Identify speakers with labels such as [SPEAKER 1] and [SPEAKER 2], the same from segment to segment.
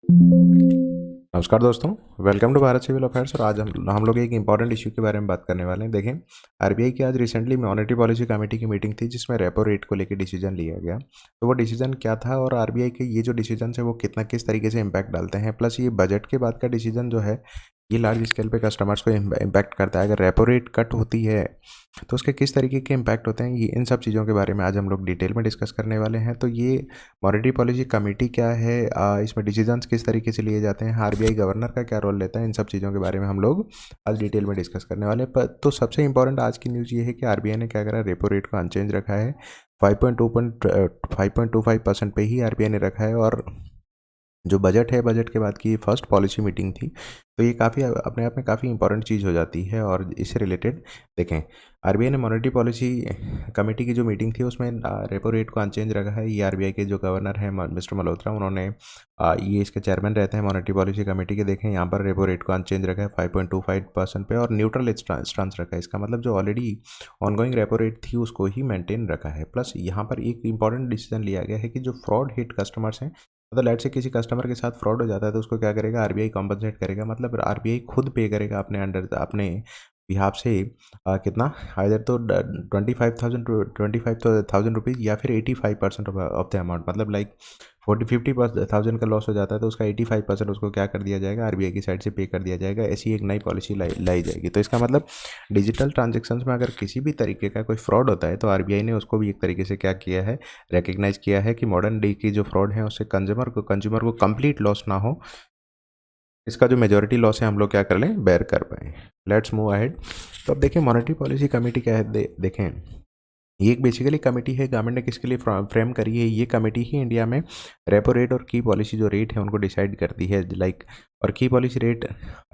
[SPEAKER 1] नमस्कार दोस्तों, welcome to Bharat civil affairs. और आज हम लोग एक इंपॉर्टेंट इश्यू के बारे में बात करने वाले हैं। देखें, आरबीआई की आज रिसेंटली मॉनेटरी पॉलिसी कमेटी की मीटिंग थी जिसमें रेपो रेट को लेकर डिसीजन लिया गया। तो वो डिसीजन क्या था और आरबीआई के ये जो डिसीजन है वो किस तरीके से इम्पैक्ट डालते हैं, प्लस ये बजट के बाद का डिसीजन जो है ये लार्ज स्केल पे कस्टमर्स को इम्पैक्ट करता है। अगर रेपो रेट कट होती है तो उसके किस तरीके के इम्पैक्ट होते हैं, ये इन सब चीज़ों के बारे में आज हम लोग डिटेल में डिस्कस करने वाले हैं। तो ये मॉनेटरी पॉलिसी कमेटी क्या है, इसमें डिसीजंस किस तरीके से लिए जाते हैं, आरबीआई गवर्नर का क्या रोल लेता है, इन सब चीज़ों के बारे में हम लोग आज डिटेल में डिस्कस करने वाले हैं। तो सबसे इंपॉर्टेंट आज की न्यूज़ ये है कि आरबीआई ने क्या करा, रेपो रेट को अनचेंज रखा है। 5.25% पे ही आरबीआई ने रखा है। और जो बजट है, बजट के बाद की फर्स्ट पॉलिसी मीटिंग थी, तो ये काफ़ी अपने आप में काफ़ी इंपॉर्टेंट चीज़ हो जाती है। और इससे रिलेटेड देखें, आरबीआई ने मॉनेटरी पॉलिसी कमेटी की जो मीटिंग थी उसमें रेपो रेट को अनचेंज रखा है। ये आरबीआई के जो गवर्नर हैं मिस्टर मल्होत्रा, उन्होंने ये इसके चेयरमैन रहते हैं मॉनेटरी पॉलिसी कमेटी के। देखें, यहाँ पर रेपो रेट को अनचेंज रखा है 5.25% पे और न्यूट्रल स्टांस रखा है। इसका मतलब जो ऑलरेडी ऑनगोइंग रेपो रेट थी उसको ही मेंटेन रखा है। प्लस यहाँ पर एक इंपॉर्टेंट डिसीजन लिया गया है कि जो फ्रॉड हिट कस्टमर्स हैं, मतलब लेट से किसी कस्टमर के साथ फ्रॉड हो जाता है तो उसको क्या करेगा, आरबीआई कॉम्पनसेट करेगा। मतलब आरबीआई खुद पे करेगा अपने बिहाफ से कितना, आइदर तो 25,000 रुपीज़ या फिर 85% ऑफ द अमाउंट। मतलब लाइक 40-50,000 का लॉस हो जाता है तो उसका 85% उसको क्या कर दिया जाएगा, आरबीआई की साइड से पे कर दिया जाएगा। ऐसी एक नई पॉलिसी लाई जाएगी। तो इसका मतलब डिजिटल ट्रांजेक्शन्स में अगर किसी भी तरीके का कोई फ्रॉड होता है तो आरबीआई ने उसको भी एक तरीके से क्या किया है, रिकग्नाइज किया है कि मॉडर्न डे की जो फ्रॉड है उससे कंज्यूमर को कंप्लीट लॉस ना हो। इसका जो मेजॉरिटी लॉस है हम लोग क्या कर लें, बेयर कर पाएँ। Let's move ahead. तो अब देखें, मॉनेटरी पॉलिसी कमेटी क्या है। देखें, ये एक बेसिकली कमेटी है, गवर्नमेंट ने किसके लिए फ्रेम करी है। ये कमेटी ही इंडिया में रेपो रेट और की पॉलिसी जो रेट है उनको डिसाइड करती है। लाइक, और की पॉलिसी रेट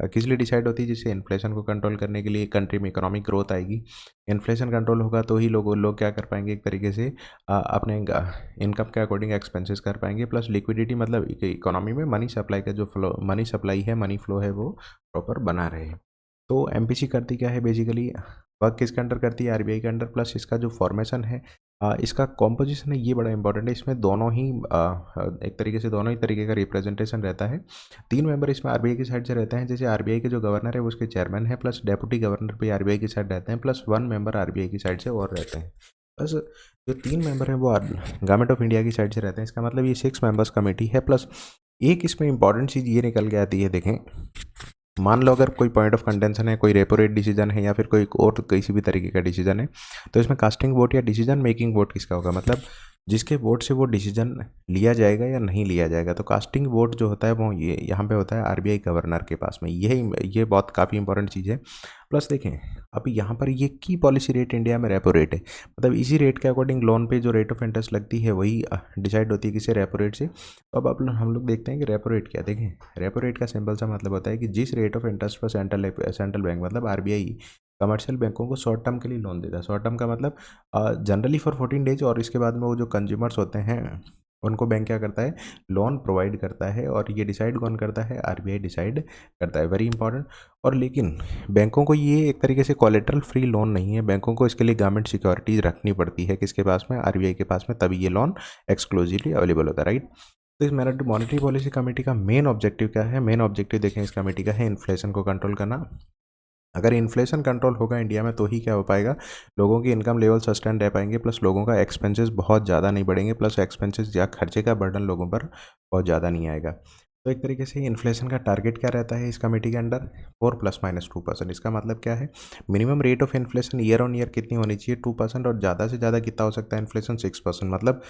[SPEAKER 1] किस लिए डिसाइड होती है, जिससे इन्फ्लेशन को कंट्रोल करने के लिए कंट्री में इकोनॉमिक ग्रोथ आएगी। इन्फ्लेशन कंट्रोल होगा तो ही लोग क्या कर पाएंगे, एक तरीके से अपने इनकम के अकॉर्डिंग एक्सपेंसेस कर पाएंगे। प्लस लिक्विडिटी, मतलब इकोनॉमी में मनी सप्लाई का जो फ्लो, मनी सप्लाई है, मनी फ्लो है, वो प्रॉपर बना रहे। तो एमपीसी करती क्या है बेसिकली, वर्क किसके अंडर करती है, आरबीआई के अंडर। प्लस इसका जो फॉर्मेशन है, इसका कॉम्पोजिशन है, ये बड़ा इंपॉर्टेंट है। इसमें दोनों ही एक तरीके से दोनों ही तरीके का रिप्रेजेंटेशन रहता है। 3 मेंबर इसमें आरबीआई की साइड से रहते हैं। जैसे आरबीआई के जो गवर्नर है वो उसके चेयरमैन है, प्लस डेप्यूटी गवर्नर भी आरबीआई की साइड रहते हैं, प्लस 1 मेंबर आरबीआई की साइड से और रहते हैं। प्लस जो 3 मेंबर हैं वो गवर्नमेंट ऑफ इंडिया की साइड से रहते हैं। इसका मतलब ये 6 मेंबर्स कमेटी है। प्लस एक इसमें इंपॉर्टेंट चीज़ ये निकल के आती है। देखें, मान लो अगर कोई पॉइंट ऑफ कंटेंशन है, कोई रेपो रेट डिसीजन है या फिर कोई और किसी भी तरीके का डिसीजन है, तो इसमें कास्टिंग वोट या डिसीजन मेकिंग वोट किसका होगा, मतलब जिसके वोट से वो डिसीजन लिया जाएगा या नहीं लिया जाएगा। तो कास्टिंग वोट जो होता है वो ये यहाँ पे होता है आरबीआई गवर्नर के पास में। ये बहुत काफ़ी इंपॉर्टेंट चीज़ है। प्लस देखें, अब यहाँ पर ये की पॉलिसी रेट इंडिया में रेपो रेट है, मतलब इसी रेट के अकॉर्डिंग लोन पे जो रेट ऑफ इंटरेस्ट लगती है वही डिसाइड होती है किसी रेपो रेट से। तो अब हम लोग देखते हैं कि रेपो रेट क्या। देखें, रेपो रेट का सिंपल सा मतलब होता है कि जिस रेट ऑफ इंटरेस्ट पर सेंट्रल बैंक, मतलब आरबीआई कमर्शियल बैंकों को शॉर्ट टर्म के लिए लोन देता है। शॉर्ट टर्म का मतलब जनरली फॉर 14 डेज, और इसके बाद में वो जो कंज्यूमर्स होते हैं उनको बैंक क्या करता है, लोन प्रोवाइड करता है। और ये डिसाइड कौन करता है, आरबीआई डिसाइड करता है, वेरी इंपॉर्टेंट। और लेकिन बैंकों को ये एक तरीके से कोलेटरल फ्री लोन नहीं है, बैंकों को इसके लिए गवर्नमेंट सिक्योरिटीज़ रखनी पड़ती है किसके पास में, आरबीआई के पास में, तभी ये लोन एक्सक्लूसिवली अवेलेबल होता है, राइट। तो इस मॉनेटरी पॉलिसी कमेटी का मेन ऑब्जेक्टिव क्या है, मेन ऑब्जेक्टिव देखें इस कमेटी का है इन्फ्लेशन को कंट्रोल करना। अगर इन्फ्लेशन कंट्रोल होगा इंडिया में तो ही क्या हो पाएगा, लोगों की इनकम लेवल सस्टेन रह पाएंगे, प्लस लोगों का एक्सपेंसेस बहुत ज़्यादा नहीं बढ़ेंगे, प्लस एक्सपेंसेस या खर्चे का बर्डन लोगों पर बहुत ज़्यादा नहीं आएगा। तो एक तरीके से इन्फ्लेशन का टारगेट क्या रहता है इस कमेटी के अंडर, 4 ± 2%। इसका मतलब क्या है, minimum rate of inflation year on year कितनी होनी चाहिए, 2%, और ज़्यादा से ज़्यादा कितना हो सकता है इन्फ्लेशन, 6%। मतलब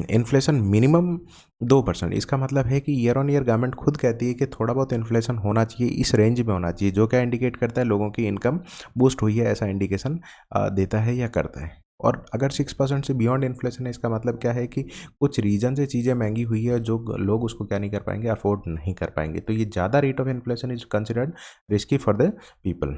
[SPEAKER 1] इन्फ्लेशन मिनिमम 2%। इसका मतलब है कि ईयर ऑन ईयर गवर्नमेंट खुद कहती है कि थोड़ा बहुत इन्फ्लेशन होना चाहिए, इस रेंज में होना चाहिए, जो क्या इंडिकेट करता है लोगों की इनकम बूस्ट हुई है, ऐसा इंडिकेशन देता है या करता है। और अगर 6% से बियॉन्ड इन्फ्लेशन है, इसका मतलब क्या है कि कुछ रीजन से चीज़ें महंगी हुई है जो लोग उसको क्या नहीं कर पाएंगे, अफोर्ड नहीं कर पाएंगे। तो ये ज़्यादा rate of inflation is considered risky for the people.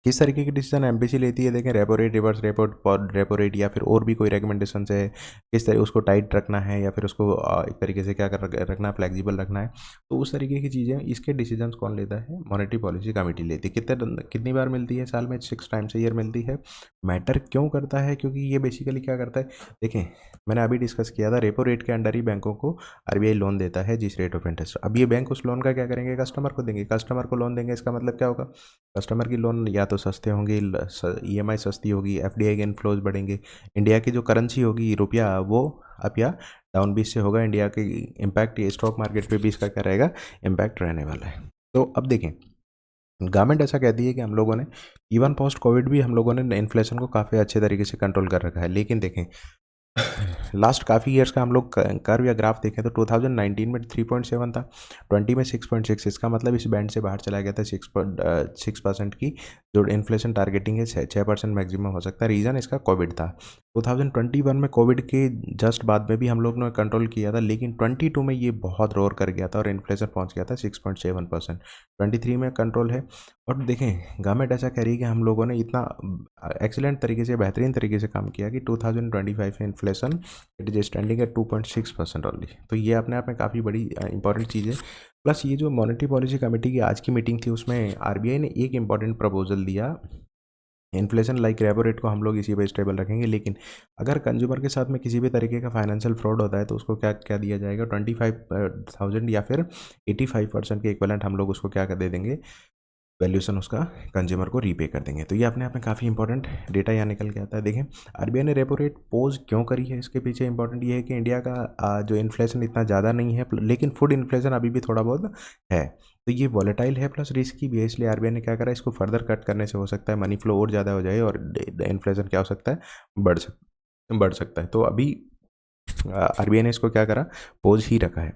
[SPEAKER 1] किस तरीके की डिसीजन एमपीसी लेती है, देखें repo rate, reverse repo rate या फिर और भी कोई रिकमेंडेशन है, किस तरह उसको टाइट रखना है या फिर उसको एक तरीके से क्या कर रखना है, फ्लेक्सिबल रखना है। तो उस तरीके की चीज़ें, इसके डिसीजंस कौन लेता है, मॉनेटरी पॉलिसी कमेटी लेती है। कितनी बार मिलती है साल में, 6 टाइम्स ईयर मिलती है। मैटर क्यों करता है, क्योंकि ये बेसिकली क्या करता है, देखें मैंने अभी डिस्कस किया था, रेपो रेट के अंडर ही बैंकों को आरबीआई लोन देता है जिस रेट ऑफ इंटरेस्ट। अब ये बैंक उस लोन का क्या करेंगे, कस्टमर को देंगे। कस्टमर को लोन देंगे, इसका मतलब क्या होगा, कस्टमर की लोन या तो सस्ते होंगे, ईएमआई सस्ती होगी, एफडीआई के इनफ्लोज बढ़ेंगे, इंडिया की जो करेंसी होगी रुपया वो अप या डाउन भी इससे होगा। इंडिया के इम्पैक्ट स्टॉक मार्केट पे भी इसका क्या रहेगा, इम्पैक्ट रहने वाला है। तो अब देखें, गवर्नमेंट ऐसा कहती है कि हम लोगों ने इवन पोस्ट कोविड भी हम लोगों ने इन्फ्लेशन को काफ़ी अच्छे तरीके से कंट्रोल कर रखा है। लेकिन देखें लास्ट काफ़ी ईयर्स का हम लोग कर्व या ग्राफ देखें तो 2019 में 3.7 था, 20 में 6.6, इसका मतलब इस बैंड से बाहर चला गया था। 6% की जो इन्फ्लेशन टारगेटिंग है 6% मैक्सिमम हो सकता है। रीज़न इसका कोविड था। 2021 में कोविड के जस्ट बाद में भी हम लोग ने कंट्रोल किया था, लेकिन 22 में ये बहुत रोर कर गया था और इन्फ्लेशन पहुंच गया था 6.7%। 23 में कंट्रोल है। और देखें गवर्नमेंट ऐसा कह रही है कि हम लोगों ने इतना एक्सीलेंट तरीके से, बेहतरीन तरीके से काम किया कि 2025 में inflation it is standing at 2.6% only. तो ये अपने आप में काफ़ी बड़ी इंपॉर्टेंट चीज़ है। प्लस ये जो मॉनेटरी पॉलिसी कमेटी की आज की मीटिंग थी उसमें आरबीआई ने एक इंपॉर्टेंट प्रपोजल दिया, इन्फ्लेशन लाइक रेपो रेट को हम लोग इसी पे स्टेबल रखेंगे, लेकिन अगर कंज्यूमर के साथ में किसी भी तरीके का फाइनेंशियल फ्रॉड होता है तो उसको क्या क्या दिया जाएगा, 25,000 या फिर 85% के इक्वलेंट हम लोग उसको क्या कर दे देंगे, वैल्यूशन उसका कंज्यूमर को रीपे कर देंगे। तो ये अपने आप में काफ़ी इंपॉर्टेंट डेटा यहाँ निकल के आता है। देखें आरबीआई ने रेपो रेट पोज क्यों करी है, इसके पीछे इंपॉर्टेंट ये है कि इंडिया का जो इन्फ्लेशन इतना ज़्यादा नहीं है, लेकिन फूड इन्फ्लेशन अभी भी थोड़ा बहुत है, तो ये वॉलेटाइल है प्लस रिस्की भी है। इसलिए आरबीआई ने क्या करा, इसको फर्दर कट करने से हो सकता है मनी फ्लो और ज़्यादा हो जाए और इन्फ्लेशन क्या हो सकता है, बढ़ सकता है। तो अभी आरबीआई ने इसको क्या करा, पोज ही रखा है।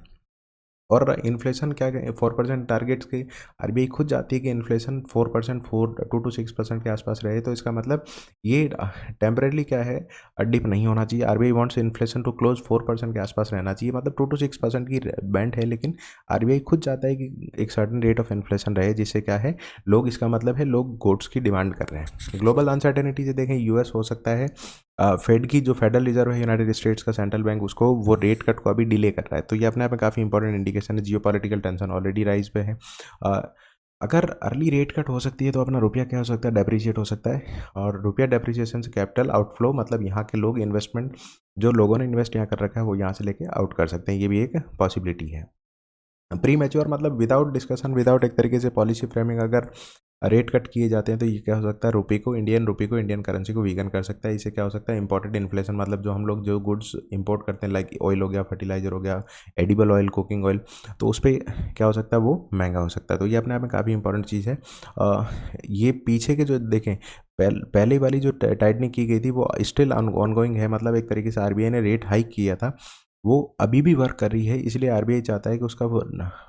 [SPEAKER 1] और इन्फ्लेशन क्या 4% टारगेट्स के आरबीआई खुद जाती है कि इन्फ्लेशन 4%, 2 to 6% के आसपास रहे। तो इसका मतलब ये टेम्परेली क्या है, डिप नहीं होना चाहिए। RBI wants inflation to close 4% के आसपास रहना चाहिए, मतलब 2 to 6% की बैंड है, लेकिन आरबीआई खुद चाहता है कि एक सर्टन रेट ऑफ इन्फ्लेशन रहे, जिससे क्या है लोग, इसका मतलब है लोग गुड्स की डिमांड कर रहे हैं। ग्लोबल अनसर्टेनिटी से देखें, यूएस हो सकता है फेड की जो फेडरल रिजर्व है यूनाइटेड स्टेट्स का सेंट्रल बैंक, उसको वो रेट कट को अभी डिले कर रहा है। तो ये अपने आप में काफ़ी इंपॉर्टेंट इंडिकेशन है। जियोपॉलिटिकल टेंशन ऑलरेडी राइज पे है। अगर अर्ली रेट कट हो सकती है तो अपना रुपया क्या हो सकता है, डेप्रिशिएट हो सकता है। और रुपया डेप्रिसिएशन से कैपिटल आउटफ्लो, मतलब यहाँ के लोग इन्वेस्टमेंट, जो लोगों ने इन्वेस्ट यहाँ कर रखा है वो यहाँ से लेके आउट कर सकते हैं। ये भी एक पॉसिबिलिटी है। प्री मैच्योर मतलब विदाउट डिस्कशन, विदाउट एक तरीके से पॉलिसी फ्रेमिंग, अगर रेट कट किए जाते हैं तो ये क्या हो सकता है, इंडियन करेंसी को वीगन कर सकता है। इससे क्या हो सकता है, इंपॉर्टेंट इन्फ्लेशन, मतलब जो हम लोग जो गुड्स इंपोर्ट करते हैं लाइक ऑयल हो गया, फर्टिलाइजर हो गया, एडिबल ऑयल, कुकिंग ऑयल, तो उस पर क्या हो सकता है, वो महंगा हो सकता है। तो ये अपने आप में काफ़ी इंपॉर्टेंट चीज़ है। ये पीछे के जो देखें पहले वाली जो टाइटनिंग की गई थी वो स्टिल ऑनगोइंग है, मतलब एक तरीके से आरबीआई ने रेट हाइक किया था, वो अभी भी वर्क कर रही है। इसलिए आरबीआई चाहता है कि उसका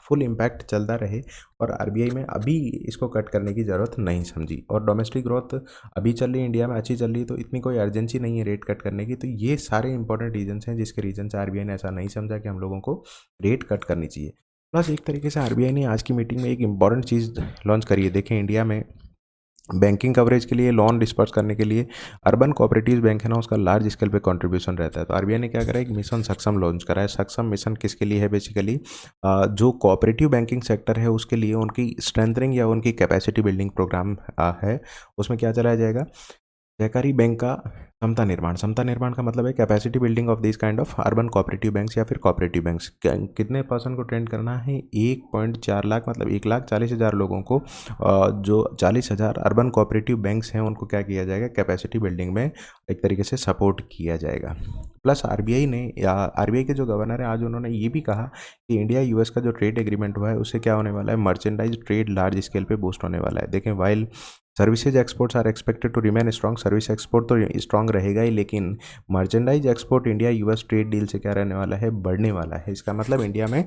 [SPEAKER 1] फुल इम्पैक्ट चलता रहे और आरबीआई में अभी इसको कट करने की ज़रूरत नहीं समझी। और डोमेस्टिक ग्रोथ अभी चल रही है, इंडिया में अच्छी चल रही है, तो इतनी कोई अर्जेंसी नहीं है रेट कट करने की। तो ये सारे इंपॉर्टेंट रीजन्स हैं जिसके रीजन से आरबीआई ने ऐसा नहीं समझा कि हम लोगों को रेट कट करनी चाहिए। प्लस एक तरीके से आरबीआई ने आज की मीटिंग में एक इंपॉर्टेंट चीज़ लॉन्च करी है। देखें इंडिया में बैंकिंग कवरेज के लिए, लोन डिस्पर्स करने के लिए अर्बन कोऑपरेटिव बैंक है ना, उसका लार्ज स्केल पे कंट्रीब्यूशन रहता है। तो आरबीआई ने क्या करा, एक मिशन सक्षम लॉन्च करा है। सक्षम मिशन किसके लिए है, बेसिकली जो कोऑपरेटिव बैंकिंग सेक्टर है उसके लिए उनकी स्ट्रेंथनिंग या उनकी कैपेसिटी बिल्डिंग प्रोग्राम है। उसमें क्या चलाया जाएगा, सहकारी बैंक का समता निर्माण का मतलब है capacity building of this kind of urban cooperative banks या फिर कोऑपरेटिव बैंक्स। कितने पर्सन को ट्रेंड करना है, 1.4 लाख, मतलब 1,40,000 लोगों को, जो 40,000 अर्बन कोऑपरेटिव बैंक्स हैं उनको क्या किया जाएगा, कैपेसिटी बिल्डिंग में एक तरीके से सपोर्ट किया जाएगा। प्लस आरबीआई के जो गवर्नर है आज उन्होंने ये भी कहा कि इंडिया यूएस का जो ट्रेड एग्रीमेंट हुआ है उससे क्या होने वाला है, मर्चेंडाइज ट्रेड लार्ज स्केल पे बूस्ट होने वाला है। देखें while services exports are expected to remain strong, service export तो स्ट्रॉन्ग रहेगा ही, लेकिन merchandise export India US trade deal से क्या रहने वाला है, बढ़ने वाला है। इसका मतलब इंडिया में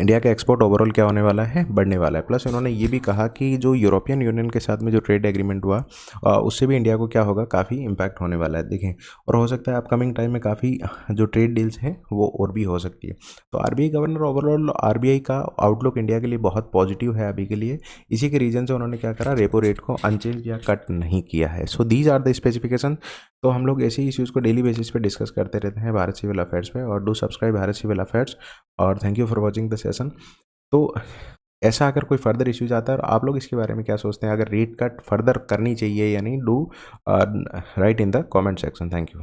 [SPEAKER 1] इंडिया का एक्सपोर्ट ओवरऑल क्या होने वाला है, बढ़ने वाला है। प्लस उन्होंने ये भी कहा कि जो यूरोपियन यूनियन के साथ में जो ट्रेड एग्रीमेंट हुआ उससे भी इंडिया को क्या होगा, काफ़ी इम्पैक्ट होने वाला है देखें। और हो सकता है अपकमिंग टाइम में काफ़ी जो ट्रेड डील्स हैं वो और भी हो सकती है। तो आरबीआई गवर्नर ओवरऑल आरबीआई का आउटलुक इंडिया के लिए बहुत पॉजिटिव है अभी के लिए। इसी के रीजन से उन्होंने क्या करा, रेपो रेट को अनचेंज या कट नहीं किया है। So these are the specification. तो हम लोग ऐसे ही इश्यूज़ को डेली बेसिस पे डिस्कस करते रहते हैं भारत सिविल अफेयर्स पे। और do subscribe Bharat civil affairs. और thank you for watching the session. तो ऐसा अगर कोई फर्दर इश्यूज आता है और आप लोग इसके बारे में क्या सोचते हैं, अगर रेट कट फर्दर करनी चाहिए या नहीं, do right in the comment section. Thank you.